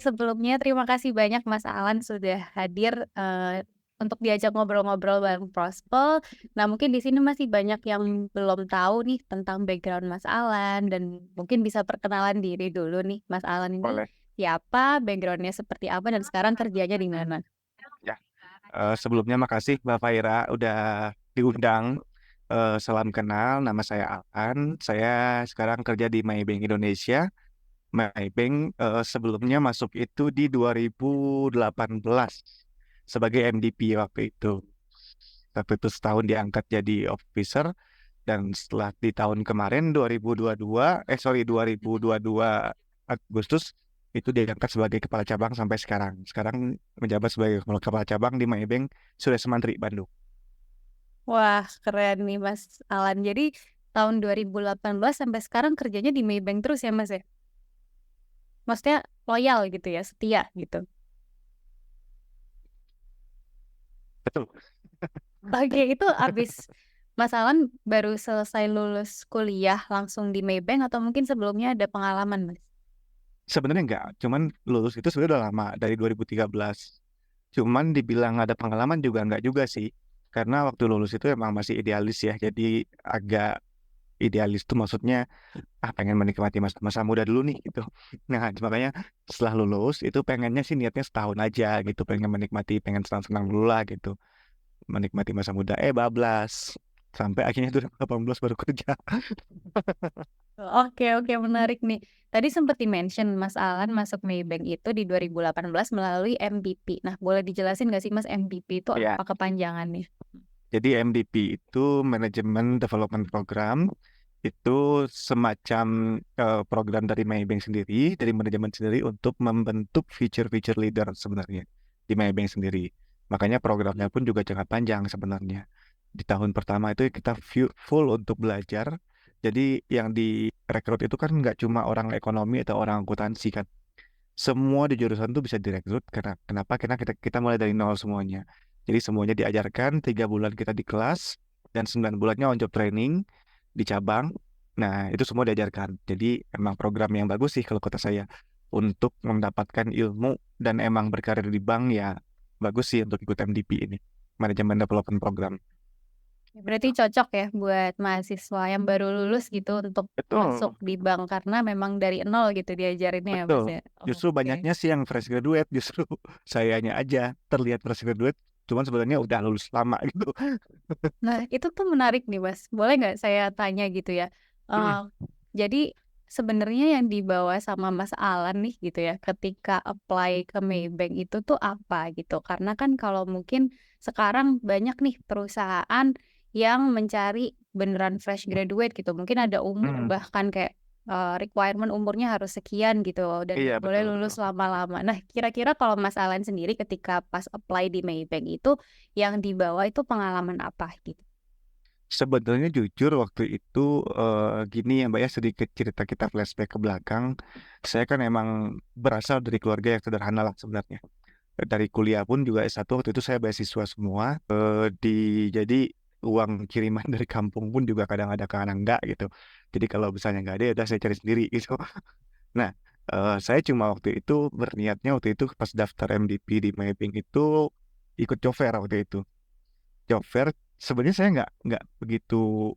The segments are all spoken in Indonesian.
sebelumnya terima kasih banyak Mas Alan sudah hadir, untuk diajak ngobrol-ngobrol bareng Prospel. Nah, mungkin di sini masih banyak yang belum tahu nih tentang background Mas Alan dan mungkin bisa perkenalan diri dulu nih, Mas Alan ini Boleh, siapa, background-nya seperti apa, dan sekarang kerjanya di mana? ya. Sebelumnya makasih Mbak Faira udah diundang. Salam kenal, nama saya Alan. Saya sekarang kerja di Maybank Indonesia. Maybank sebelumnya masuk itu di 2018 sebagai MDP waktu itu. Waktu itu setahun diangkat jadi officer dan setelah di tahun kemarin 2022 Agustus itu diangkat sebagai kepala cabang sampai sekarang. Sekarang menjabat sebagai kepala cabang di Maybank Surya Semantri Bandung. Wah, keren nih Mas Alan. Jadi tahun 2018 sampai sekarang kerjanya di Maybank terus ya, Mas, ya? Maksudnya loyal gitu ya, setia gitu? Betul. Oke, itu abis Mas Alan baru selesai lulus kuliah langsung di Maybank atau mungkin sebelumnya ada pengalaman, Mas? Sebenarnya enggak, cuman lulus itu sebenarnya udah lama dari 2013. Cuman dibilang ada pengalaman juga enggak juga sih. Karena waktu lulus itu emang masih idealis ya. Jadi agak idealis tuh maksudnya pengen menikmati masa muda dulu nih gitu. Nah, makanya setelah lulus itu pengennya sih niatnya setahun aja gitu, pengen menikmati, pengen senang-senang dulu lah gitu, menikmati masa muda. Bablas sampai akhirnya 2018 baru kerja. Oke oke, menarik nih. Tadi sempat di-mention Mas Alan masuk Maybank itu di 2018 melalui MBP. Nah, boleh dijelasin nggak sih Mas, MBP itu Ya, apa kepanjangannya? jadi MDP itu Management Development Program, itu semacam program dari Maybank sendiri, dari manajemen sendiri untuk membentuk feature-feature leader sebenarnya di Maybank sendiri. Makanya programnya pun juga sangat panjang sebenarnya. Di tahun pertama itu kita full untuk belajar. Jadi yang direkrut itu kan nggak cuma orang ekonomi atau orang akuntansi kan. Semua di jurusan tuh bisa direkrut karena kenapa? Karena kita mulai dari nol semuanya. Jadi semuanya diajarkan 3 bulan kita di kelas dan 9 bulannya on job training di cabang. Nah, itu semua diajarkan. Jadi emang program yang bagus sih kalau kata saya untuk mendapatkan ilmu dan emang berkarir di bank ya bagus sih untuk ikut MDP ini, Management Development Program. Berarti cocok ya buat mahasiswa yang baru lulus gitu untuk masuk Betul, di bank karena memang dari nol gitu diajarinnya ya, betul. Mas, ya? Justru Oke. banyaknya sih yang fresh graduate, justru sayanya aja terlihat fresh graduate, cuman sebenarnya udah lulus lama gitu. Nah, itu tuh menarik nih, Mas. Boleh nggak saya tanya gitu ya? Hmm. Eee, jadi sebenarnya yang dibawa sama Mas Alan nih gitu ya, ketika apply ke Maybank itu tuh apa gitu? Karena kan kalau mungkin sekarang banyak nih perusahaan yang mencari beneran fresh graduate gitu. Mungkin ada umur Hmm. bahkan kayak, requirement umurnya harus sekian gitu dan Iya nggak boleh betul betul. lulus lama-lama. Nah, kira-kira kalau Mas Alan sendiri ketika pas apply di Maybank itu yang dibawa itu pengalaman apa gitu? Sebenarnya jujur waktu itu gini ya Mbak ya, sedikit cerita kita flashback ke belakang. Saya kan emang berasal dari keluarga yang sederhana lah sebenarnya. Dari kuliah pun juga S1 waktu itu saya beasiswa semua. Jadi uang kiriman dari kampung pun juga kadang ada kadang enggak gitu. Jadi kalau misalnya nggak ada ya udah saya cari sendiri gitu. Nah, saya cuma waktu itu berniatnya waktu itu pas daftar MDP di Maybank itu ikut job fair waktu itu. Job fair sebenarnya saya nggak begitu,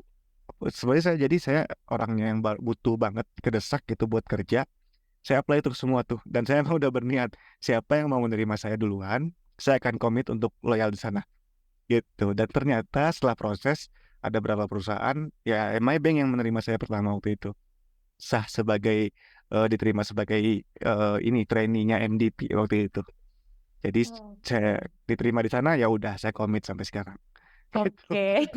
sebenarnya saya orangnya yang butuh banget, kedesak gitu buat kerja. Saya apply itu semua tuh dan saya emang udah berniat siapa yang mau menerima saya duluan, saya akan komit untuk loyal di sana gitu. Dan ternyata setelah proses ada beberapa perusahaan ya Maybank yang menerima saya pertama waktu itu, sah sebagai diterima sebagai ini trainee-nya MDP waktu itu. Jadi saya Oke. diterima di sana ya udah saya komit sampai sekarang. Gitu. Oke,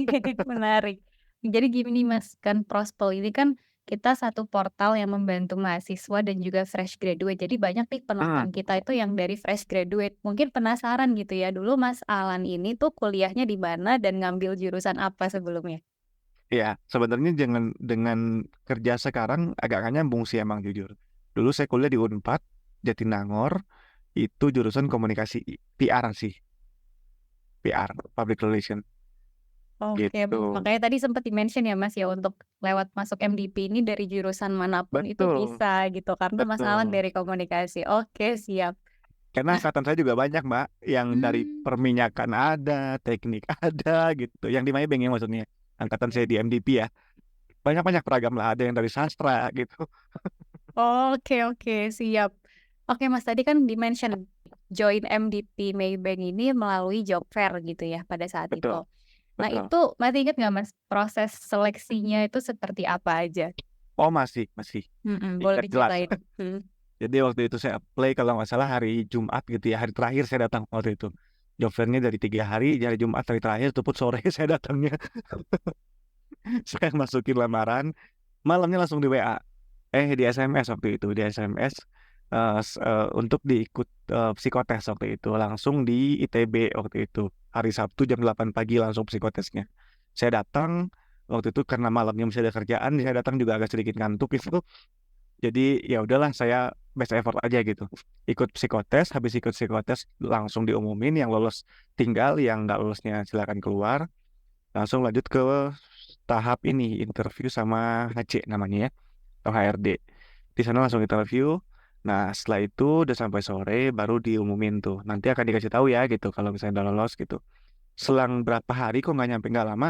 menarik. Jadi gini Mas, kan Prospel ini kan kita satu portal yang membantu mahasiswa dan juga fresh graduate. Jadi banyak nih Hmm. penonton kita itu yang dari fresh graduate. Mungkin penasaran gitu ya, dulu Mas Alan ini tuh kuliahnya di mana dan ngambil jurusan apa sebelumnya? Ya, sebenarnya dengan kerja sekarang agak nggak nyambung sih emang jujur. Dulu saya kuliah di Unpad, Jatinangor, itu jurusan komunikasi PR sih, PR, Public Relation. Oke, gitu. makanya tadi sempat di-mention ya Mas ya, untuk lewat masuk MDP ini dari jurusan manapun itu Betul, bisa gitu, karena Mas Alan betul. dari komunikasi. Oke, siap. Karena Nah, angkatan saya juga banyak, Mbak, yang dari mmm, perminyakan ada, teknik ada gitu, yang di Maybank ya maksudnya. Angkatan saya oke. di MDP ya, banyak-banyak beragam lah, ada yang dari sastra gitu. Oke oke, siap. Oke Mas, tadi kan di-mention join MDP Maybank ini melalui job fair gitu ya, pada saat Betul, itu. Nah betul. itu masih ingat nggak Mas, proses seleksinya itu seperti apa aja? Oh masih masih, Boleh ingat jelas. diceritain? Mhm. Jadi waktu itu saya apply kalau nggak salah hari Jumat gitu ya, hari terakhir saya datang waktu itu. Job fair-nya dari 3 hari, hari Jumat hari terakhir itu pun sore saya datangnya. Saya masukin lamaran, malamnya langsung di WA. Di SMS waktu itu, di SMS, untuk diikut, psikotes waktu itu, langsung di ITB waktu itu. Hari Sabtu jam 8 pagi langsung psikotesnya. Saya datang, waktu itu karena malamnya masih ada kerjaan, saya datang juga agak sedikit ngantuk itu. Jadi ya udahlah saya best effort aja gitu. Ikut psikotes, habis ikut psikotes langsung diumumin yang lolos tinggal, yang nggak lolosnya silakan keluar. Langsung lanjut ke tahap ini, interview sama HC namanya ya, atau HRD. Di sana langsung interview. Nah, setelah itu udah sampai sore baru diumumin tuh. Nanti akan dikasih tahu ya gitu kalau misalnya udah lolos gitu. Selang berapa hari kok nggak nyampe nggak lama,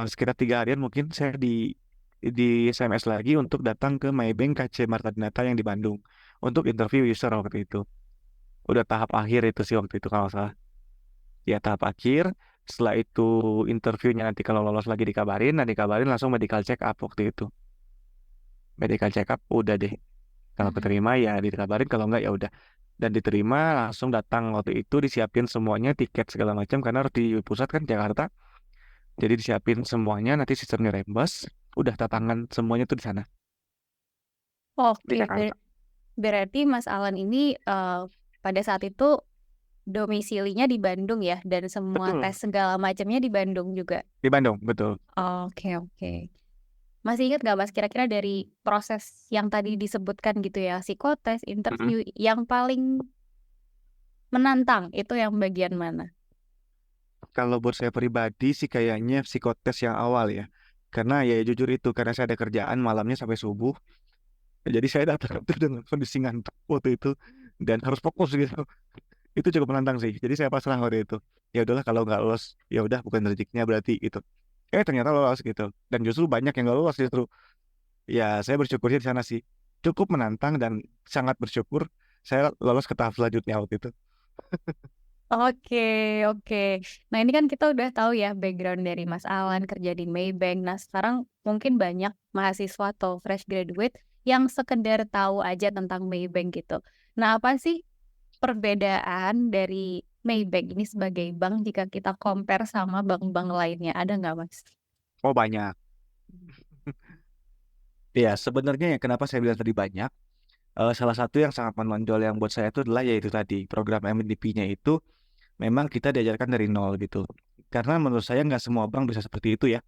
sekitar 3 harian mungkin saya di SMS lagi untuk datang ke Maybank KC Marta Dinata yang di Bandung untuk interview user waktu itu. Udah tahap akhir itu sih waktu itu kalau nggak salah. Ya tahap akhir. Setelah itu interviewnya nanti kalau lolos lagi dikabarin, nah dikabarin langsung medical check up waktu itu. Medical check up udah deh. Kalau Mhm. keterima ya dikabarin, kalau enggak ya udah. Dan diterima langsung datang waktu itu disiapin semuanya tiket segala macam karena harus di pusat kan Jakarta. Jadi disiapin semuanya nanti sistemnya rembes. Udah tatangan semuanya tuh di sana di Oke, Jakarta. berarti Mas Alan ini, pada saat itu domisilinya di Bandung ya, dan semua Betul, tes segala macamnya di Bandung juga? di Bandung, betul. Oke oke. Masih ingat nggak Mas, kira-kira dari proses yang tadi disebutkan gitu ya, psikotes, Mm-mm. interview, yang paling menantang itu yang bagian mana? Kalau buat saya pribadi sih kayaknya psikotes yang awal ya. Karena ya jujur itu, karena saya ada kerjaan malamnya sampai subuh. Jadi saya datang itu dengan kondisi ngantuk waktu itu dan harus fokus gitu. Itu cukup menantang sih. Jadi saya pasrah waktu itu. Ya udahlah kalau nggak lolos, ya udah bukan rezekinya berarti gitu. Ternyata lolos gitu. Dan justru banyak yang nggak lolos justru. Ya saya bersyukurnya di sana sih. Cukup menantang dan sangat bersyukur saya lolos ke tahap selanjutnya waktu itu. Oke oke. Nah, ini kan kita udah tahu ya background dari Mas Alan kerja di Maybank. Nah, sekarang mungkin banyak mahasiswa atau fresh graduate yang sekedar tahu aja tentang Maybank gitu. Nah, apa sih perbedaan dari Maybank ini sebagai bank jika kita compare sama bank-bank lainnya, ada nggak, Mas? Oh banyak. Ya sebenarnya ya kenapa saya bilang tadi banyak. Salah satu yang sangat menonjol yang buat saya itu adalah yaitu tadi program MNDP-nya itu memang kita diajarkan dari nol gitu. Karena menurut saya nggak semua bank bisa seperti itu ya.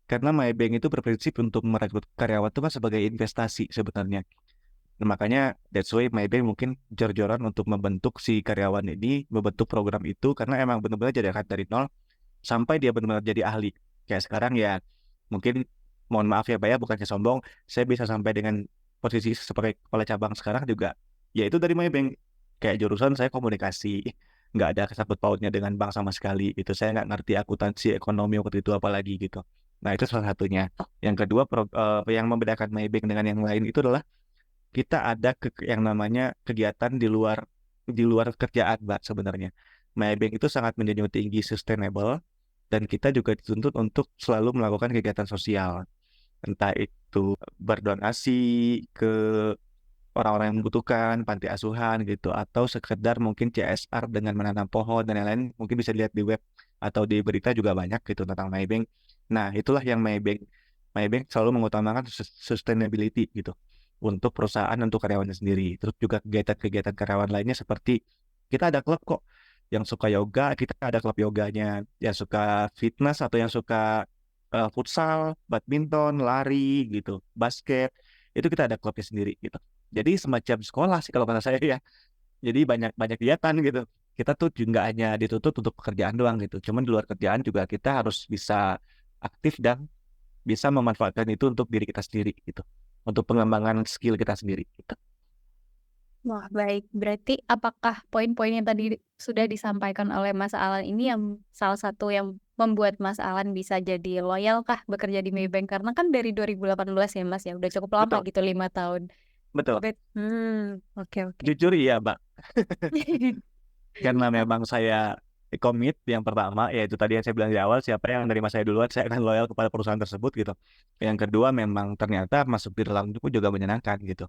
Karena Maybank itu berprinsip untuk merekrut karyawan itu kan sebagai investasi sebenarnya. Nah, makanya that's why Maybank mungkin jor-joran untuk membentuk si karyawan ini, membentuk program itu karena emang benar-benar diajarkan dari nol sampai dia benar-benar jadi ahli. Kayak sekarang ya mungkin mohon maaf ya Pak ya bukannya sombong, saya bisa sampai dengan posisi sebagai kepala cabang sekarang juga yaitu dari Maybank. Kayak jurusan saya komunikasi, nggak ada kesangkut pautnya dengan bank sama sekali. Itu saya nggak ngerti akuntansi ekonomi waktu itu apalagi gitu. Nah itu salah satunya. Yang kedua yang membedakan Maybank dengan yang lain itu adalah kita ada yang namanya kegiatan di luar kerjaan, Mbak, sebenarnya. Maybank itu sangat menjunjung tinggi sustainable dan kita juga dituntut untuk selalu melakukan kegiatan sosial. Entah itu berdonasi ke orang-orang yang membutuhkan, panti asuhan gitu, atau sekedar mungkin CSR dengan menanam pohon dan lain-lain, mungkin bisa dilihat di web atau di berita juga banyak gitu tentang Maybank. Nah, itulah yang Maybank selalu mengutamakan sustainability gitu untuk perusahaan untuk karyawannya sendiri. Terus juga kegiatan-kegiatan karyawan lainnya seperti kita ada klub kok yang suka yoga, kita ada klub yoganya, yang suka fitness atau yang suka futsal, badminton, lari gitu, basket, itu kita ada klubnya sendiri gitu. Jadi semacam sekolah sih kalau kata saya ya. Jadi banyak banyak kegiatan gitu. kita tuh nggak hanya dituntut untuk pekerjaan doang gitu. Cuman di luar kerjaan juga kita harus bisa aktif dan bisa memanfaatkan itu untuk diri kita sendiri gitu. Untuk pengembangan skill kita sendiri gitu. Wah, baik. Berarti apakah poin-poin yang tadi sudah disampaikan oleh Mas Alan ini yang salah satu yang membuat Mas Alan bisa jadi loyal kah bekerja di Maybank? Karena kan dari 2018 ya Mas ya, udah cukup lama Betul, gitu 5 tahun. betul. Oke oke. Jujur iya, Mbak. Karena memang saya komit yang pertama, yaitu tadi yang saya bilang di awal, siapa yang menerima saya duluan, saya akan loyal kepada perusahaan tersebut gitu. Yang kedua, memang ternyata masuk di dalam itu juga menyenangkan gitu.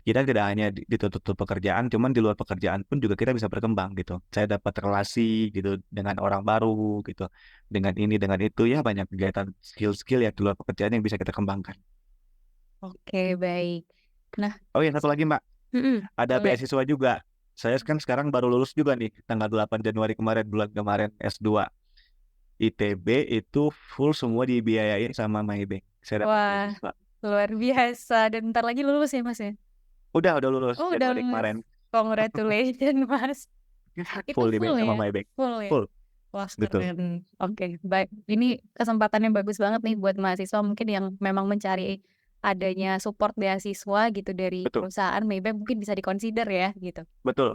Kita tidak hanya dituntut untuk pekerjaan, cuman di luar pekerjaan pun juga kita bisa berkembang gitu. Saya dapat relasi gitu dengan orang baru gitu, dengan ini, dengan itu, ya banyak kegiatan skill-skill ya di luar pekerjaan yang bisa kita kembangkan. Oke, baik. Nah, Oh ya, satu lagi Mbak, ada boleh. beasiswa juga. Saya kan sekarang baru lulus juga nih, tanggal 8 Januari kemarin, bulan kemarin S2. ITB itu full semua dibiayain sama Maybank. Saya dapat Wah, beasiswa. luar biasa. Dan ntar lagi lulus ya Mas ya? Udah lulus Oh, udah Januari lulus. kemarin. Congratulations Mas. Itu Full full dibiayai sama ya? Maybank. Full ya? Full, Wah, betul. keren. Oke, baik. Ini kesempatan yang bagus banget nih buat mahasiswa mungkin yang memang mencari adanya support beasiswa gitu dari Betul, perusahaan Maybank mungkin bisa dikonsider ya gitu. betul.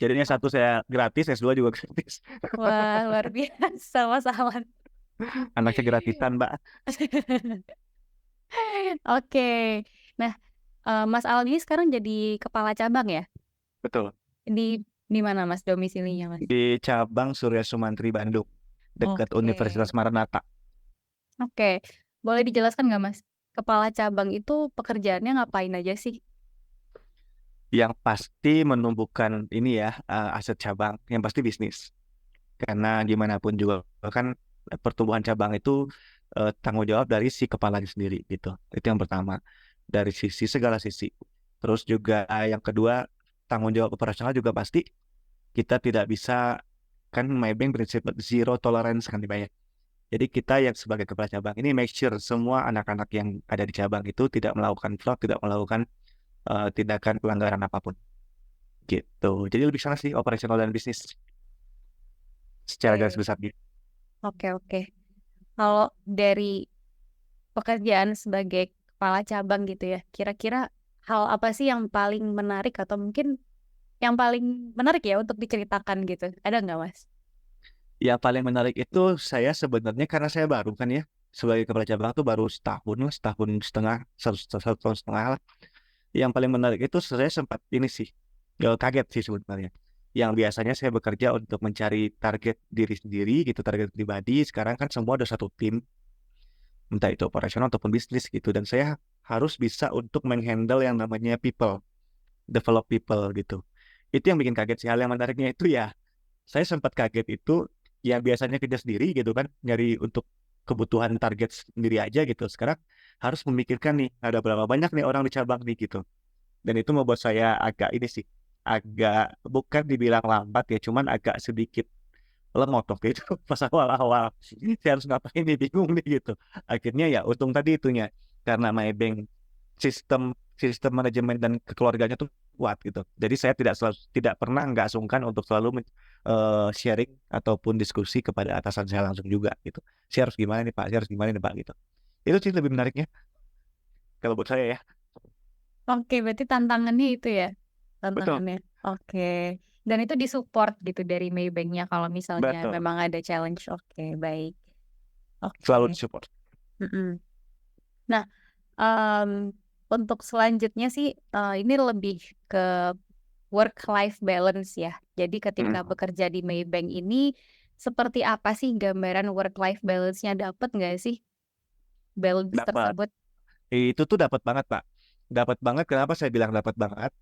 Jadinya Oh, satu saya gratis, S2 juga gratis. wah, luar biasa Mas Alan. Anaknya gratisan, Mbak. Oke. Nah, Mas Alan ini sekarang jadi kepala cabang ya? Betul. Di mana Mas domisilinya Mas? Di cabang Surya Sumantri Bandung, dekat Oke. Universitas Maranatha. Oke. Boleh dijelaskan nggak Mas? Kepala cabang itu pekerjaannya ngapain aja sih? Yang pasti menumbuhkan ini ya, aset cabang, yang pasti bisnis. Karena gimana pun juga kan pertumbuhan cabang itu tanggung jawab dari si kepalanya sendiri gitu. Itu yang pertama. Dari sisi segala sisi. Terus juga yang kedua, tanggung jawab operasional juga pasti kita tidak bisa, kan Maybank prinsip zero tolerance kan dibayar. Jadi kita yang sebagai kepala cabang ini make sure semua anak-anak yang ada di cabang itu tidak melakukan fraud, tidak melakukan tindakan pelanggaran apapun gitu. Jadi lebih sana sih operasional dan bisnis secara garis Oke. besar gitu. Oke, oke. Kalau dari pekerjaan sebagai kepala cabang gitu ya, kira-kira hal apa sih yang paling menarik atau mungkin yang paling menarik ya untuk diceritakan gitu? Ada nggak, Mas? Yang paling menarik itu saya sebenarnya karena saya baru kan ya sebagai kepala cabang tuh baru setahun lah, setahun setengah, satu tahun setengah lah. Yang paling menarik itu saya sempat ini sih, kaget sih sebenarnya. Yang biasanya saya bekerja untuk mencari target diri sendiri gitu, target pribadi. Sekarang kan semua ada satu tim, entah itu operasional ataupun bisnis gitu. Dan saya harus bisa untuk menghandle yang namanya people, develop people gitu. Itu yang bikin kaget sih. Hal yang menariknya itu ya, saya sempat kaget itu yang biasanya kerja sendiri gitu kan, nyari untuk kebutuhan target sendiri aja gitu. Sekarang harus memikirkan nih, ada berapa banyak nih orang di cabang nih gitu. Dan itu membuat saya agak ini sih, agak bukan dibilang lambat ya, cuman agak sedikit lemot waktu itu pas awal-awal. Saya harus ngapain nih, bingung nih gitu. Akhirnya ya untung tadi itunya, karena Maybank sistem sistem manajemen dan kekeluarganya tuh kuat gitu. Jadi saya tidak pernah nggak sungkan untuk selalu sharing ataupun diskusi kepada atasan saya langsung juga gitu. Saya harus gimana nih Pak, saya harus gimana nih Pak gitu. Itu sih lebih menariknya kalau buat saya ya. Oke, berarti tantangannya itu ya, Betul, tantangannya. Oke. Dan itu disupport gitu dari Maybank-nya kalau misalnya betul. memang ada challenge. Oke, baik. Selalu Oke. disupport. Mm-mm. Nah, untuk selanjutnya sih ini lebih ke work-life balance ya. Jadi ketika Mm. bekerja di Maybank ini seperti apa sih gambaran work-life balance-nya dapat nggak sih balance Dapat. tersebut? Itu tuh dapat banget, Pak. Dapat banget. Kenapa saya bilang dapat banget?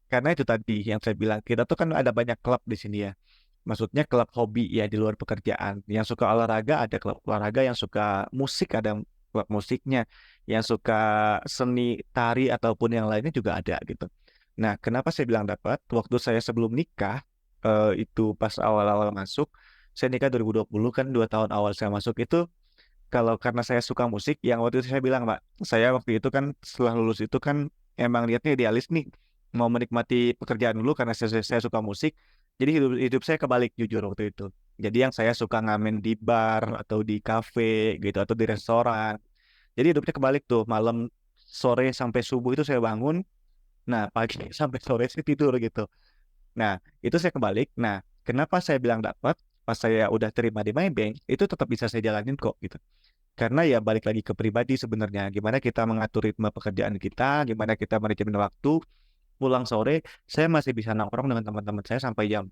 Karena itu tadi yang saya bilang, kita tuh kan ada banyak klub di sini ya. Maksudnya klub hobi ya di luar pekerjaan. Yang suka olahraga ada klub olahraga, yang suka musik ada klub musiknya, yang suka seni tari ataupun yang lainnya juga ada gitu. Nah, kenapa saya bilang dapat? Waktu saya sebelum nikah, itu pas awal-awal masuk, saya nikah 2020 kan 2 tahun awal saya masuk itu, kalau karena saya suka musik, yang waktu itu saya bilang, Mbak, saya waktu itu kan setelah lulus itu kan emang lihatnya idealis nih, mau menikmati pekerjaan dulu karena saya suka musik. Jadi hidup saya kebalik jujur waktu itu. Jadi yang saya suka ngamen di bar atau di kafe gitu atau di restoran. Jadi hidupnya kebalik tuh, malam sore sampai subuh itu saya bangun, nah pagi sampai sore saya tidur gitu. Nah, itu saya kebalik. Nah, kenapa saya bilang dapat? Pas saya udah terima di Maybank, itu tetap bisa saya jalanin kok gitu. Karena ya balik lagi ke pribadi sebenarnya. Gimana kita mengatur ritme pekerjaan kita, gimana kita manajemen waktu. Pulang sore, saya masih bisa nongkrong dengan teman-teman saya sampai jam.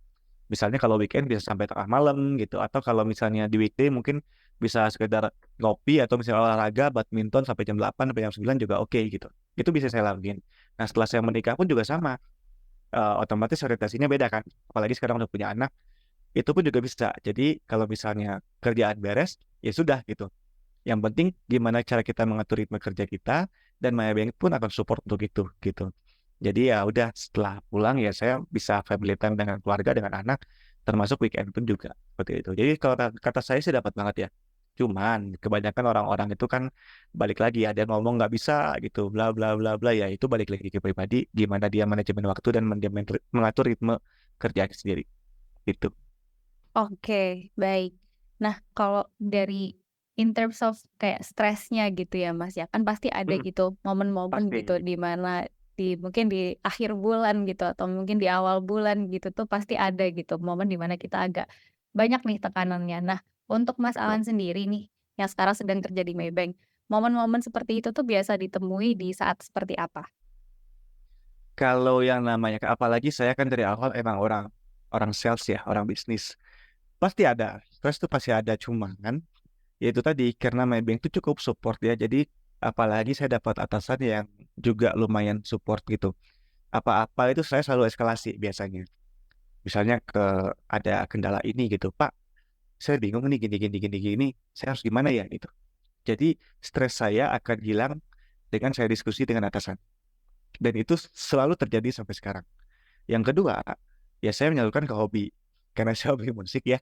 Misalnya kalau weekend bisa sampai tengah malam gitu. Atau kalau misalnya di weekday mungkin bisa sekedar ngopi atau misalnya olahraga, badminton sampai jam 8 sampai jam 9 juga oke gitu. Itu bisa saya lakuin. Nah, setelah saya menikah pun juga sama. Otomatis orientasinya beda kan. Apalagi sekarang udah punya anak, itu pun juga bisa. Jadi kalau misalnya kerjaan beres, ya sudah gitu. Yang penting gimana cara kita mengatur ritme kerja kita, dan Maybank pun akan support untuk itu gitu. Jadi ya udah setelah pulang ya saya bisa family time dengan keluarga, dengan anak, termasuk weekend pun juga seperti itu. Jadi kalau kata saya sih dapat banget ya. Cuman kebanyakan orang-orang itu kan balik lagi ada yang ngomong nggak bisa gitu, bla bla bla bla, ya itu balik lagi ke pribadi, gimana dia manajemen waktu dan mengatur ritme kerjaan sendiri gitu. Oke, baik. Nah, kalau dari in terms of kayak stresnya gitu ya Mas ya, kan pasti ada Mm, gitu momen-momen gitu pasti. di mana mungkin di akhir bulan gitu atau mungkin di awal bulan gitu tuh pasti ada gitu momen di mana kita agak banyak nih tekanannya. Nah, untuk Mas Alan sendiri nih yang sekarang sedang kerja di Maybank, momen-momen seperti itu tuh biasa ditemui di saat seperti apa? Kalau yang namanya, apalagi saya kan dari awal emang orang orang sales ya, orang bisnis. Pasti ada, stres tuh pasti ada. Cuman ya itu tadi, karena Maybank itu cukup support ya. Jadi apalagi saya dapat atasan yang juga lumayan support gitu. Apa-apa itu saya selalu eskalasi biasanya. Misalnya ada kendala ini gitu, Pak, saya bingung nih gini gini gini gini, saya harus gimana ya gitu. Jadi stres saya akan hilang dengan saya diskusi dengan atasan. Dan itu selalu terjadi sampai sekarang. Yang kedua, ya saya menyalurkan ke hobi. Karena saya hobi musik ya.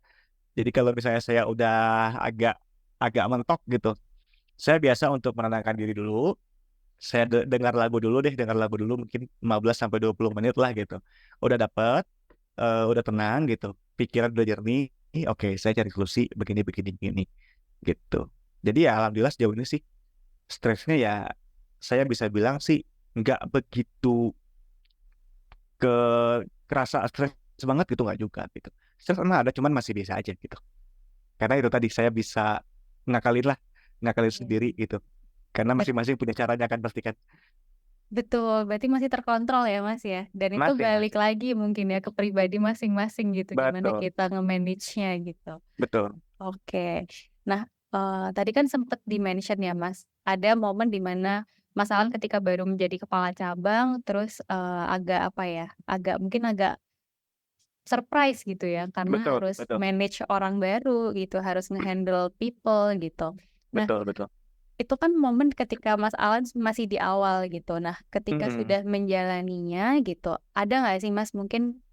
Jadi kalau misalnya saya udah agak agak mentok gitu, saya biasa untuk menenangkan diri dulu. Saya dengar lagu dulu deh, dengar lagu dulu mungkin 15 sampai 20 menit lah gitu. Udah dapet, udah tenang gitu. Pikiran udah jernih. Oke, saya cari solusi begini begini begini gitu. Jadi ya alhamdulillah sejauh ini sih stresnya ya saya bisa bilang sih nggak begitu ke kerasa stres banget gitu, nggak juga gitu. Stres emang ada, cuman masih biasa aja gitu. Karena itu tadi saya bisa ngakalin lah, ngakalin sendiri gitu. Karena masing-masing punya caranya kan pasti kan. Betul, berarti masih terkontrol ya Mas ya? Dan itu Masih, balik masih. lagi mungkin ya ke pribadi masing-masing gitu, gimana Betul, kita nge-manage-nya gitu. betul. Oke. Nah, tadi kan sempet di-mention ya Mas, ada momen di mana Mas Alan ketika baru menjadi kepala cabang, terus, agak apa ya, agak surprise gitu ya, karena Betul, harus betul. manage orang baru gitu, harus nge-handle people gitu. Nah, Betul, betul. itu kan momen ketika Mas Alan masih di awal gitu. Nah, ketika Mm-mm. sudah menjalaninya gitu, ada nggak sih Mas mungkin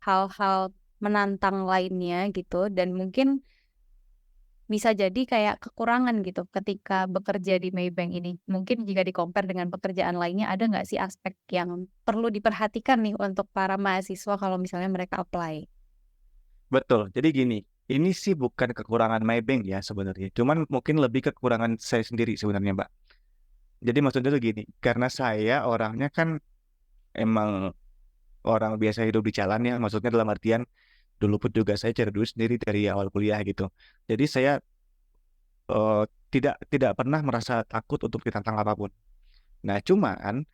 hal-hal menantang lainnya gitu dan mungkin bisa jadi kayak kekurangan gitu ketika bekerja di Maybank ini? Mungkin jika di-compare dengan pekerjaan lainnya ada nggak sih aspek yang perlu diperhatikan nih untuk para mahasiswa kalau misalnya mereka apply? Betul. Jadi gini, ini sih bukan kekurangan Maybank ya sebenarnya. Cuman mungkin lebih kekurangan saya sendiri sebenarnya, Mbak. Jadi maksudnya tuh gini, karena saya orangnya kan emang orang biasa hidup di jalan ya, maksudnya dalam artian dulu pun juga saya cari duit sendiri dari awal kuliah gitu. Jadi saya eh, tidak pernah merasa takut untuk ditantang apapun. Nah, cuman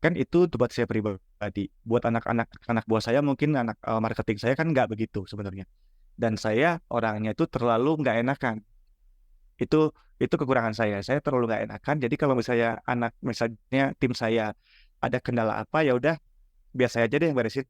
kan itu buat saya pribadi. Buat anak-anak anak buah saya mungkin anak marketing saya kan nggak begitu sebenarnya. Dan saya orangnya itu terlalu nggak enakan. Itu itu kekurangan saya. Saya terlalu nggak enakan. Jadi kalau misalnya tim saya ada kendala apa ya udah biar saya aja deh yang beresin.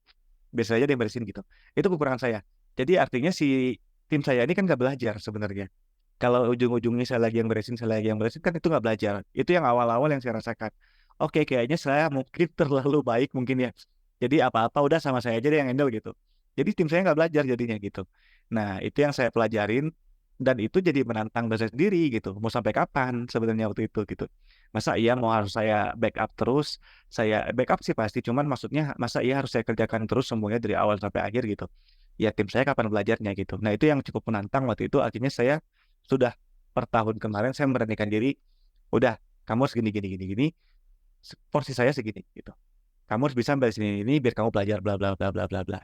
Biar saya aja deh yang beresin gitu. Itu kekurangan saya. Jadi artinya si tim saya ini kan nggak belajar sebenarnya. Kalau ujung-ujungnya saya lagi yang beresin kan itu nggak belajar. Itu yang awal-awal yang saya rasakan. Oke, kayaknya saya mungkin terlalu baik mungkin ya. Jadi apa-apa udah sama saya aja deh yang handle gitu. Jadi tim saya nggak belajar jadinya gitu. Nah, itu yang saya pelajarin dan itu jadi menantang diri saya sendiri gitu. Mau sampai kapan sebenarnya waktu itu gitu. Masa iya mau harus saya backup terus? Saya backup sih pasti, cuman maksudnya masa iya harus saya kerjakan terus semuanya dari awal sampai akhir gitu. ya tim saya kapan belajarnya gitu. Nah itu yang cukup menantang waktu itu. Akhirnya saya sudah per tahun kemarin saya memberanikan diri, udah kamu harus gini gini gini gini, porsi saya segini gitu. Kamu harus bisa sampai sini ini biar kamu belajar bla bla bla bla bla bla.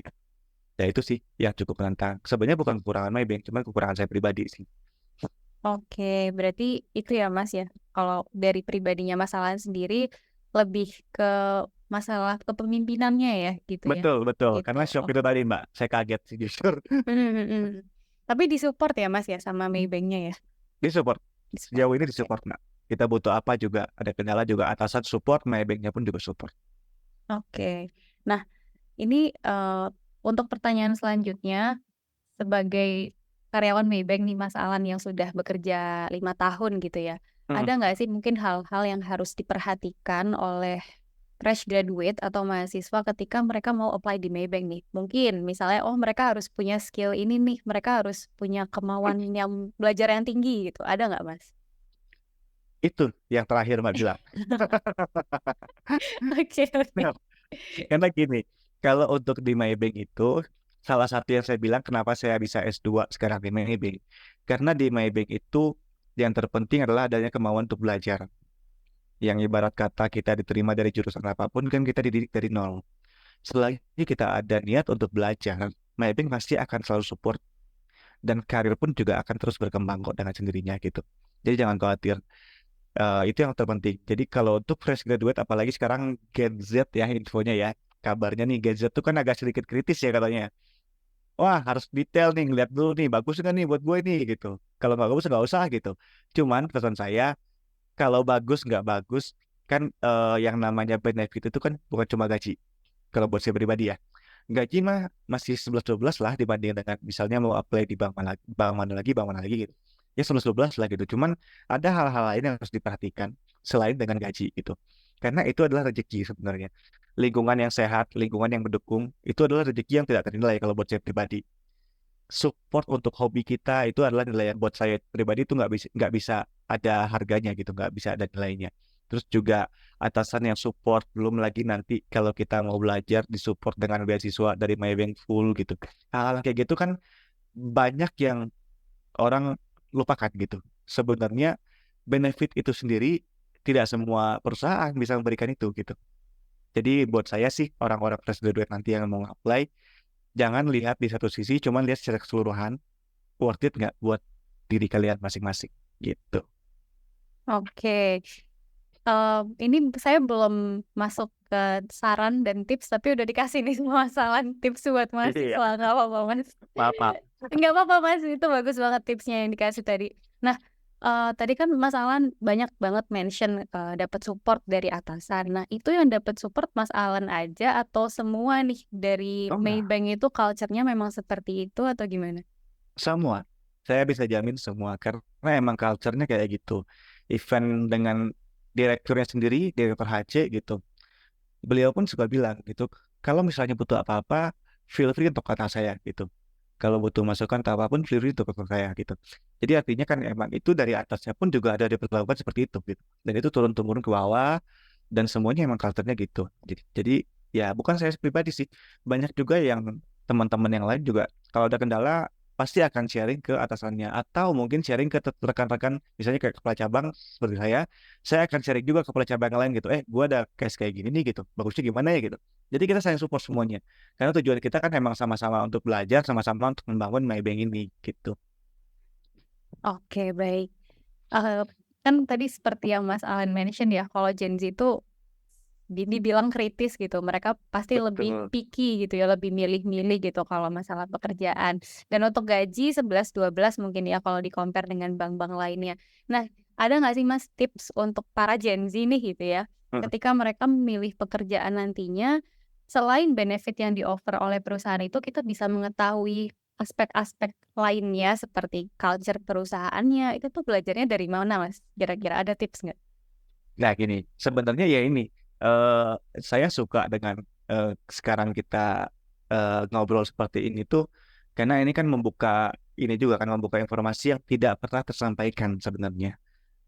Ya itu sih yang cukup menantang. Sebenarnya bukan kekurangan Maybank, cuma kekurangan saya pribadi sih. Oke, berarti itu ya Mas ya. Kalau dari pribadinya Mas Alan sendiri lebih ke masalah kepemimpinannya ya gitu ya. Betul, betul. Gitu. Karena shock itu tadi, Mbak. Saya kaget sih jujur. Tapi disupport ya Mas ya sama Maybank-nya ya. Disupport. Disupport. Sejauh ini Oke. disupport, Mbak. Kita butuh apa juga, ada kendala juga atasan support, Maybank-nya pun juga support. Oke. Nah, ini untuk pertanyaan selanjutnya sebagai karyawan Maybank nih Mas Alan yang sudah bekerja 5 tahun gitu ya. Mm. Ada nggak sih mungkin hal-hal yang harus diperhatikan oleh fresh graduate atau mahasiswa ketika mereka mau apply di Maybank nih? Mungkin misalnya, oh mereka harus punya skill ini nih, mereka harus punya kemauan yang belajar yang tinggi gitu. Ada nggak Mas? Itu yang terakhir, Mbak bilang. Oke, oke. Nah, karena gini, kalau untuk di Maybank itu, salah satu yang saya bilang kenapa saya bisa S2 sekarang di Maybank. Karena di Maybank itu yang terpenting adalah adanya kemauan untuk belajar. Yang ibarat kata kita diterima dari jurusan apapun, kan kita dididik dari nol. Selagi kita ada niat untuk belajar, Maybank pasti akan selalu support dan karir pun juga akan terus berkembang kok dengan sendirinya gitu. Jadi jangan khawatir. Itu yang terpenting. Jadi kalau untuk fresh graduate, apalagi sekarang Gen Z ya infonya ya, kabarnya nih Gen Z tuh kan agak sedikit kritis ya katanya. Wah harus detail nih, ngeliat dulu nih, bagus nggak nih buat gue nih gitu. Kalau nggak bagus nggak usah gitu. Cuman pesan saya, kalau bagus nggak bagus, kan yang namanya benefit itu kan bukan cuma gaji. Kalau buat saya pribadi ya. Gaji mah masih 11-12 lah dibanding dengan misalnya mau apply di bank mana lagi gitu. Ya 11-12 lah gitu. Cuman ada hal-hal lain yang harus diperhatikan selain dengan gaji gitu. Karena itu adalah rezeki sebenarnya. Lingkungan yang sehat, lingkungan yang mendukung, itu adalah rezeki yang tidak ternilai kalau buat saya pribadi. Support untuk hobi kita itu adalah nilai yang buat saya pribadi itu nggak bisa ada harganya gitu, nggak bisa ada nilainya. Terus juga atasan yang support, belum lagi nanti kalau kita mau belajar disupport dengan beasiswa dari Maybank full gitu. Hal-hal kayak gitu kan banyak yang orang lupakan gitu. Sebenarnya benefit itu sendiri tidak semua perusahaan bisa memberikan itu gitu. Jadi buat saya sih orang-orang fresh graduate nanti yang mau apply, jangan lihat di satu sisi, cuman lihat secara keseluruhan worth it nggak buat diri kalian masing-masing gitu. Oke. Ini saya belum masuk ke saran dan tips, tapi udah dikasih nih semua saran tips buat Iya, mahasiswa. Nggak apa-apa, Mas. maaf, maaf. Nggak apa-apa, Mas. Itu bagus banget tipsnya yang dikasih tadi. Nah, tadi kan Mas Alan banyak banget mention dapat support dari atasan. Nah, itu yang dapat support Mas Alan aja atau semua nih dari Oh enggak, Maybank itu culture-nya memang seperti itu atau gimana? semua. Saya bisa jamin semua karena emang culture-nya kayak gitu. Event dengan direkturnya sendiri, direktur HC gitu. Beliau pun suka bilang gitu, kalau misalnya butuh apa-apa, feel free untuk kata saya gitu. Kalau butuh masukan atau apapun, feel free untuk kata saya gitu. Jadi artinya kan emang itu dari atasnya pun juga ada diperlakukan seperti itu gitu. Dan itu turun-temurun ke bawah dan semuanya emang culture-nya gitu. Jadi ya bukan saya pribadi sih, banyak juga yang teman-teman yang lain juga kalau ada kendala pasti akan sharing ke atasannya atau mungkin sharing ke rekan-rekan misalnya kayak kepala cabang seperti saya akan sharing juga ke kepala cabang yang lain gitu. Gue ada case kayak gini nih gitu. Bagusnya gimana ya gitu. Jadi kita saling support semuanya. Karena tujuan kita kan emang sama-sama untuk belajar, sama-sama untuk membangun Maybank ini gitu. Oke, baik. Eh, kan tadi seperti yang Mas Alan mention ya, kalau Gen Z itu dibilang kritis gitu. Mereka pasti lebih Betul. picky gitu ya, lebih milih-milih gitu kalau masalah pekerjaan. Dan untuk gaji 11-12 mungkin ya kalau di-compare dengan bank-bank lainnya. Nah, ada nggak sih Mas tips untuk para Gen Z nih gitu ya, Hmm. ketika mereka memilih pekerjaan nantinya, selain benefit yang di-offer oleh perusahaan itu, kita bisa mengetahui aspek-aspek lainnya seperti culture perusahaannya, itu tuh belajarnya dari mana Mas? Kira-kira ada tips nggak? Nah gini, sebenarnya ya ini, eh saya suka dengan sekarang kita ngobrol seperti ini tuh, karena ini kan membuka, ini juga kan membuka informasi yang tidak pernah tersampaikan sebenarnya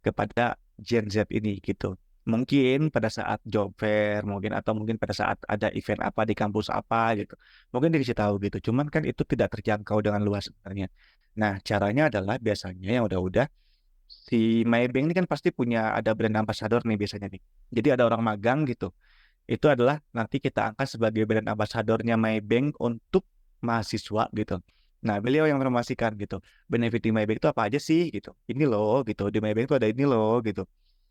kepada Gen Z ini gitu. Mungkin pada saat job fair, mungkin atau mungkin pada saat ada event apa di kampus apa gitu. Mungkin dikasih tahu gitu. Cuman kan itu tidak terjangkau dengan luas sebenarnya. Nah, caranya adalah biasanya yang udah-udah si Maybank ini kan pasti punya ada brand ambassador nih biasanya nih. Jadi ada orang magang gitu. Itu adalah nanti kita angkat sebagai brand ambassadornya Maybank untuk mahasiswa gitu. Nah, beliau yang informasikan gitu. Benefit di Maybank itu apa aja sih gitu. Ini loh gitu. Di Maybank itu ada ini loh gitu.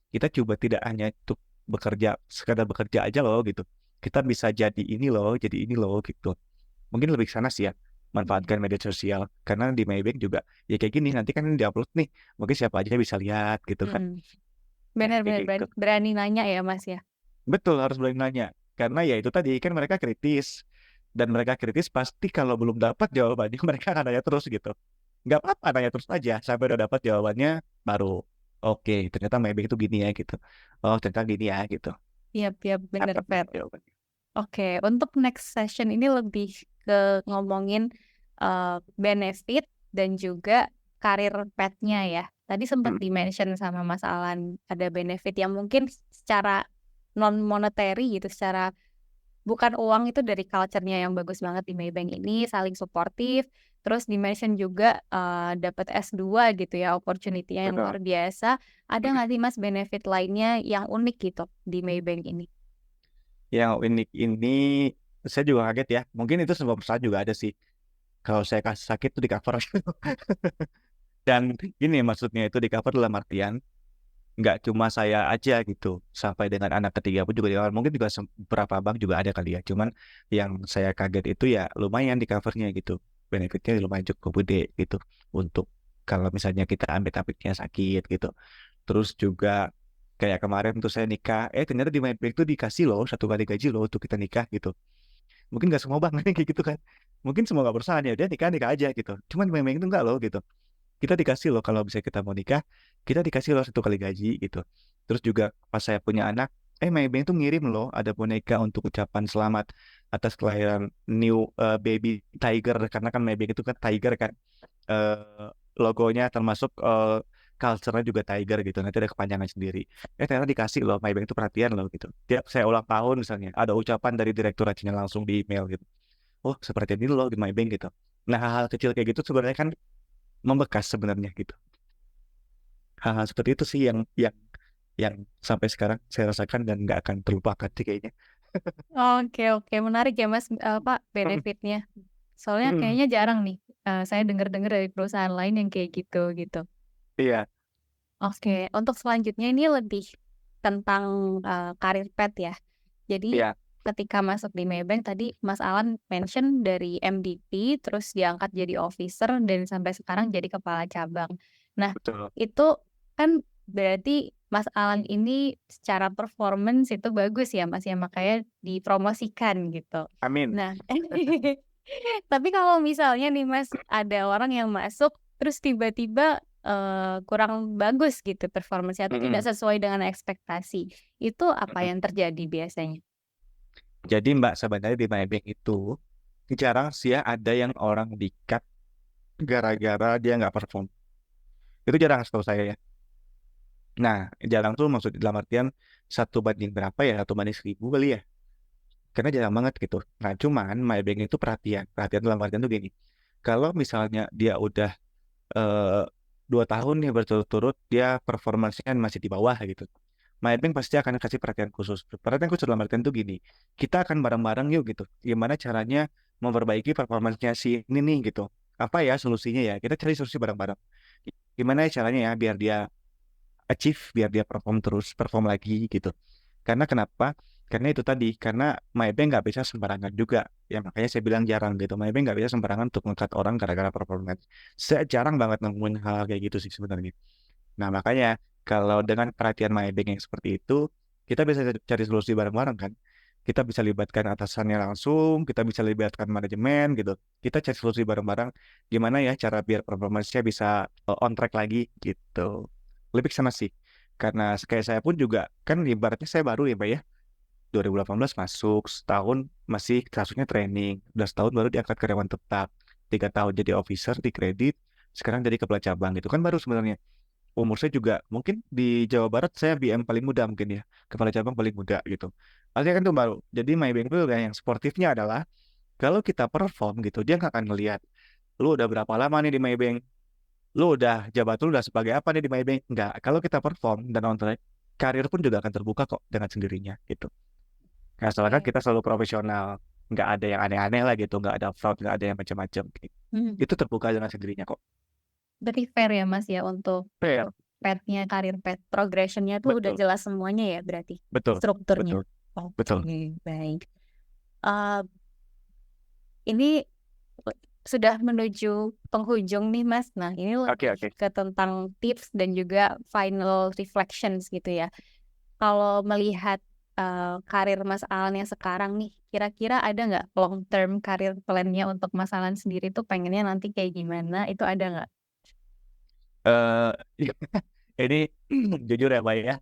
Kita coba tidak hanya untuk bekerja, sekadar bekerja aja loh gitu. Kita bisa jadi ini loh gitu. Mungkin lebih ke sana sih ya, manfaatkan media sosial. Karena di Maybank juga, ya kayak gini, nanti kan ini diupload nih, mungkin siapa aja bisa lihat gitu kan. Hmm. Ya, kayak Benar-benar gitu. berani nanya ya Mas ya. Betul, harus berani nanya. Karena ya itu tadi, kan mereka kritis. Dan mereka kritis pasti kalau belum dapat jawabannya, mereka akan nanya terus gitu. Nggak apa-apa, nanya terus aja. Sampai udah dapat jawabannya, baru, oke, ternyata Maybank itu gini ya gitu. Oh, ternyata gini ya gitu. Iya, benar Dapat Fer. jawabannya. Oke, untuk next session ini lebih ke ngomongin benefit dan juga karir petnya ya. Tadi sempat Hmm, di-mention sama Mas Alan ada benefit yang mungkin secara non monetary gitu, secara bukan uang itu dari culture-nya yang bagus banget di Maybank ini, saling suportif, terus di-mention juga dapat S2 gitu ya, opportunity-nya yang luar betul. biasa. Ada nggak sih Mas benefit lainnya yang unik gitu di Maybank ini? Yang unik ini, saya juga kaget ya. Mungkin itu sebab saya juga ada sih. Kalau saya kasih sakit itu di cover. Dan ini maksudnya itu di cover dalam artian nggak cuma saya aja gitu, sampai dengan anak ketiga pun juga di cover. Mungkin juga beberapa bank juga ada kali ya. Cuman yang saya kaget itu ya lumayan di covernya gitu. Benefitnya lumayan cukup gede gitu untuk kalau misalnya kita amit-amitnya sakit gitu. Terus juga kayak kemarin tuh saya nikah, ternyata di Maybank tuh dikasih loh 1 kali gaji loh untuk kita nikah gitu. Mungkin nggak semua bank kayak gitu kan. Mungkin semua nggak perusahaan ya dia nikah nikah aja gitu. Cuman di Maybank itu enggak loh gitu. Kita dikasih loh kalau bisa kita mau nikah, kita dikasih loh 1 kali gaji gitu. Terus juga pas saya punya anak, Maybank tuh ngirim loh ada boneka untuk ucapan selamat atas kelahiran new baby tiger, karena kan Maybank itu kan tiger kan. Logonya termasuk culture-nya juga tiger gitu. Nanti ada kepanjangan sendiri. Ternyata dikasih loh, Maybank itu perhatian loh gitu. Tiap saya ulang tahun misalnya, ada ucapan dari direktur acinya langsung di email gitu. Oh, seperti ini loh di Maybank gitu. Nah, hal-hal kecil kayak gitu sebenarnya kan membekas sebenarnya gitu. Hal-hal seperti itu sih yang sampai sekarang saya rasakan dan nggak akan terlupakan sih kayaknya. Oke, menarik ya Mas, Pak, benefitnya. Soalnya kayaknya jarang nih, saya dengar-dengar dari perusahaan lain yang kayak gitu. Iya, Oke, untuk selanjutnya ini lebih tentang, karir pet ya. Jadi iya, ketika masuk di Maybank tadi Mas Alan mention dari MDP, terus diangkat jadi officer dan sampai sekarang jadi kepala cabang. Nah, betul. itu kan berarti Mas Alan ini secara performance itu bagus ya Mas ya, makanya dipromosikan gitu. Amin. Nah, tapi kalau misalnya nih Mas, ada orang yang masuk terus tiba-tiba, kurang bagus gitu performance-nya atau tidak Mm-mm. sesuai dengan ekspektasi, itu apa Mm-mm. yang terjadi biasanya? Jadi Mbak, sebenarnya di Maybank itu jarang sih ya ada yang orang di-cut gara-gara dia nggak perform. Itu jarang setahu saya ya. Nah, jarang tuh maksud dalam artian 1 banding berapa ya, 1 banding 1000 kali ya. Karena jarang banget gitu. Nah, cuman Maybank itu perhatian. Perhatian dalam artian tuh gini. Kalau misalnya dia udah eh, 2 tahun nih berturut-turut dia performancenya masih di bawah gitu. Maybank pasti akan kasih perhatian khusus. Perhatian khusus dalam artian tuh gini. Kita akan bareng-bareng yuk gitu. Gimana caranya memperbaiki performancenya si ini nih gitu. Apa ya solusinya ya? Kita cari solusi bareng-bareng. Gimana ya caranya ya biar dia achieve, biar dia perform terus, perform lagi gitu. Karena kenapa? Karena itu tadi, karena Maybank nggak bisa sembarangan juga. Ya makanya saya bilang jarang gitu. Maybank nggak bisa sembarangan untuk ngangkat orang gara-gara performance. Saya jarang banget nemuin hal kayak gitu sih sebenarnya. Nah makanya kalau dengan perhatian Maybank yang seperti itu, kita bisa cari solusi bareng-bareng kan. Kita bisa libatkan atasannya langsung, kita bisa libatkan manajemen gitu. Kita cari solusi bareng-bareng. Gimana ya cara biar performance-nya bisa on track lagi gitu. Lebih ke sana sih. Karena kayak saya pun juga, kan ibaratnya saya baru ya Pak ya. 2018 masuk, setahun masih kasusnya training, udah setahun baru diangkat karyawan tetap, 3 tahun jadi officer di kredit, sekarang jadi kepala cabang gitu kan baru sebenarnya. umur saya juga mungkin di Jawa Barat saya BM paling muda mungkin ya, kepala cabang paling muda gitu. Artinya kan itu baru. Jadi Maybank itu yang sportifnya adalah kalau kita perform gitu, dia nggak akan ngelihat lu udah berapa lama nih di Maybank, lu udah jabat lu udah sebagai apa nih di Maybank. Nggak, kalau kita perform dan on track, karir pun juga akan terbuka kok dengan sendirinya gitu. Nah, soalnya kan Oke. kita selalu profesional, nggak ada yang aneh-aneh lah gitu, nggak ada fraud, nggak ada yang macam-macam. Hmm. Itu terbuka dengan sendirinya kok. Berarti fair ya Mas ya untuk Fair, path-nya, karir path, progression-nya tuh udah betul, jelas semuanya ya berarti, betul, strukturnya. betul, betul. Oke, baik. Eh, ini sudah menuju penghujung nih Mas. Nah, ini Oke, lebih oke. ke tentang tips dan juga final reflections gitu ya. Kalau melihat karir Mas Alan yang sekarang nih, kira-kira ada nggak long term karir plan-nya untuk Mas Alan sendiri tuh pengennya nanti kayak gimana? Itu ada nggak? eh ini jujur ya, Mbak ya.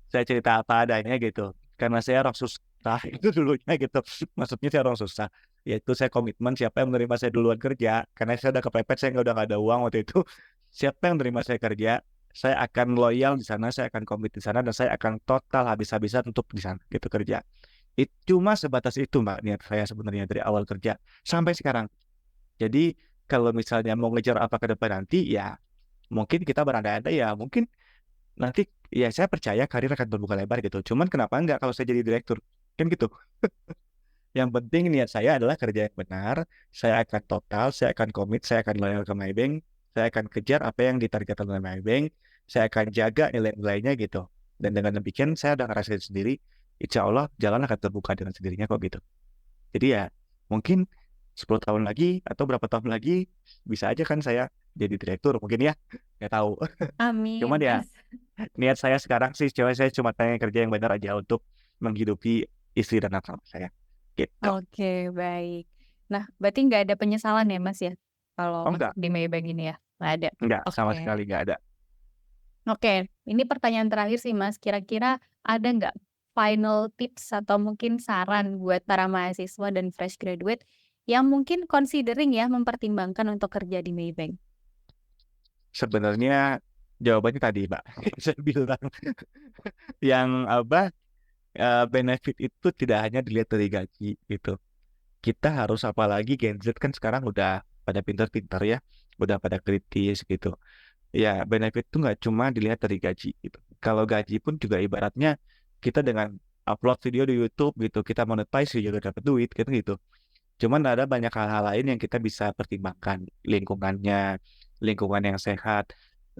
Saya cerita apa adanya gitu. Karena saya orang susah itu dulunya gitu. Maksudnya saya orang susah. Yaitu saya komitmen siapa yang menerima saya duluan kerja. Karena saya udah kepepet, saya udah nggak ada uang waktu itu. Siapa yang menerima saya kerja, saya akan loyal di sana, saya akan komit di sana, dan saya akan total habis-habisan untuk di sana gitu kerja. Itu cuma sebatas itu Mbak niat saya sebenarnya dari awal kerja sampai sekarang. Jadi kalau misalnya mau ngejar apa ke depan nanti ya mungkin kita berandai-andai ya mungkin nanti ya saya percaya karir akan terbuka lebar gitu. Cuman kenapa enggak kalau saya jadi direktur? Kan gitu. Yang penting niat saya adalah kerja yang benar, saya akan total, saya akan komit, saya akan loyal ke Maybank, saya akan kejar apa yang ditargetkan oleh Maybank, saya akan jaga nilai-nilainya gitu. Dan dengan demikian saya udah ngerasain sendiri, insya Allah jalan akan terbuka dengan sendirinya kok gitu. Jadi ya mungkin 10 tahun lagi atau berapa tahun lagi bisa aja kan saya jadi direktur mungkin ya, nggak tahu. Cuman Amin, ya Mas. niat saya sekarang sih saya cuma pengen kerja yang benar aja untuk menghidupi istri dan anak saya gitu. Oke, baik. Nah, berarti nggak ada penyesalan ya, Mas ya? Kalau Oh masuk enggak, di Maybank ini ya? Nggak ada. sama Oke. sekali nggak ada. Oke, ini pertanyaan terakhir sih, Mas. Kira-kira ada nggak final tips atau mungkin saran buat para mahasiswa dan fresh graduate yang mungkin considering ya mempertimbangkan untuk kerja di Maybank? Sebenarnya jawabannya tadi Mbak, saya bilang yang apa benefit itu tidak hanya dilihat dari gaji gitu. Kita harus apalagi Gen Z kan sekarang udah pada pintar-pintar ya, udah pada kritis gitu. Ya, benefit itu nggak cuma dilihat dari gaji gitu. Kalau gaji pun juga ibaratnya kita dengan upload video di YouTube gitu, kita monetize juga dapat duit gitu gitu. Cuman ada banyak hal-hal lain yang kita bisa pertimbangkan, lingkungannya, lingkungan yang sehat,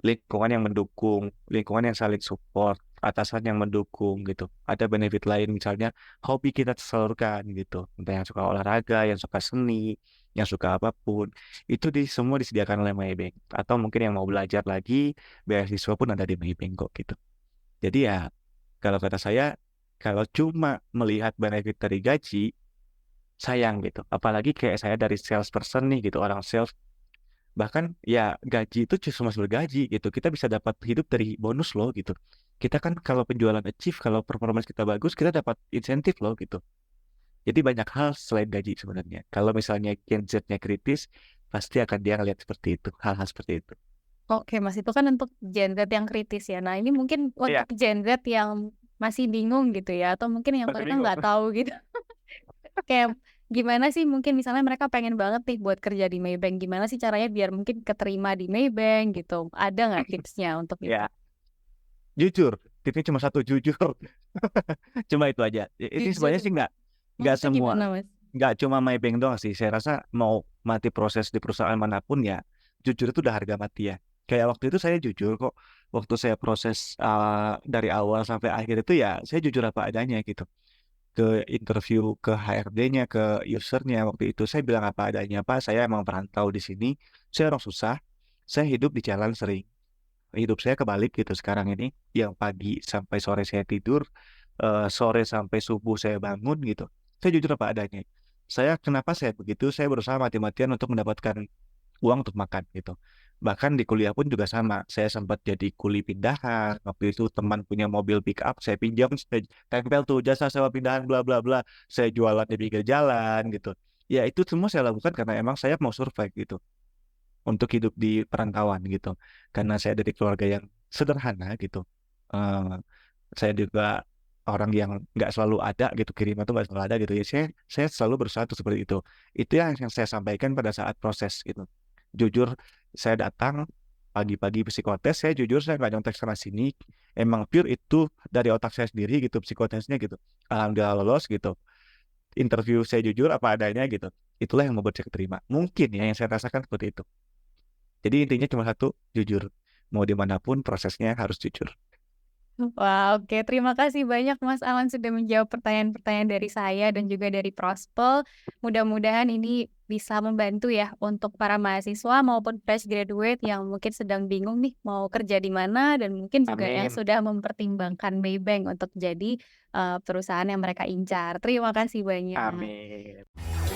lingkungan yang mendukung, lingkungan yang saling support, atasan yang mendukung gitu. Ada benefit lain misalnya hobi kita tersalurkan gitu. Entah yang suka olahraga, yang suka seni, yang suka apapun, itu semua disediakan oleh Maybank. Atau mungkin yang mau belajar lagi, beasiswa pun ada di Maybank kok gitu. Jadi ya kalau kata saya, kalau cuma melihat benefit dari gaji, sayang gitu. Apalagi kayak saya dari salesperson nih gitu, orang sales. Bahkan ya gaji itu cuma bergaji gitu. Kita bisa dapat hidup dari bonus loh gitu. Kita kan kalau penjualan achieve, kalau performance kita bagus, kita dapat insentif loh gitu. Jadi banyak hal selain gaji sebenarnya. Kalau misalnya Gen Z-nya kritis, pasti akan dia ngeliat seperti itu, hal-hal seperti itu. Oke, Mas, itu kan untuk Gen Z yang kritis ya. Nah, ini mungkin Iya, untuk Gen Z yang masih bingung gitu ya, atau mungkin yang masih mereka bingung. nggak tahu gitu. Kayak gimana sih mungkin misalnya mereka pengen banget nih buat kerja di Maybank, gimana sih caranya biar mungkin keterima di Maybank gitu? Ada nggak tipsnya untuk itu? Ya, jujur, tipsnya cuma satu, jujur. Cuma itu aja. Ini sebenarnya Jujur. sih nggak Maksudnya semua, gimana, Mas? nggak cuma Maybank doang sih. Saya rasa mau mati proses di perusahaan manapun ya, jujur itu udah harga mati ya. Kayak waktu itu saya jujur kok. Waktu saya proses dari awal sampai akhir itu ya, saya jujur apa adanya gitu. Ke interview, ke HRD-nya, ke usernya waktu itu saya bilang apa adanya, Pak. Saya emang perantau di sini. Saya orang susah. Saya hidup di jalan sering. Hidup saya kebalik gitu sekarang ini. Yang pagi sampai sore saya tidur, sore sampai subuh saya bangun gitu. Saya jujur apa adanya. Kenapa saya begitu? Saya berusaha mati-matian untuk mendapatkan uang untuk makan gitu. Bahkan di kuliah pun juga sama. Saya sempat jadi kuli pindahan. Waktu itu teman punya mobil pick up, saya pinjam, saya tempel tuh jasa sewa pindahan bla bla bla. Saya jualan di pinggir jalan gitu. Ya itu semua saya lakukan karena emang saya mau survive gitu untuk hidup di perantauan gitu. Karena saya dari keluarga yang sederhana gitu. Eee, saya juga orang yang nggak selalu ada gitu, kiriman tuh nggak selalu ada gitu ya, saya selalu berusaha untuk seperti itu. Itu yang saya sampaikan pada saat proses gitu. Jujur saya datang pagi-pagi psikotes, saya jujur saya nggak nyontek sana sini, emang pure itu dari otak saya sendiri gitu psikotesnya gitu. Alhamdulillah lolos gitu. Interview saya jujur apa adanya gitu. Itulah yang membuat saya keterima. Mungkin ya yang saya rasakan seperti itu. Jadi intinya cuma satu, jujur. Mau dimanapun prosesnya harus jujur. Wah, oke. Terima kasih banyak Mas Alan sudah menjawab pertanyaan-pertanyaan dari saya dan juga dari Prospel. Mudah-mudahan ini bisa membantu ya untuk para mahasiswa maupun fresh graduate yang mungkin sedang bingung nih mau kerja di mana dan mungkin juga yang Amin. sudah mempertimbangkan Maybank untuk jadi perusahaan yang mereka incar. Terima kasih banyak. Amin.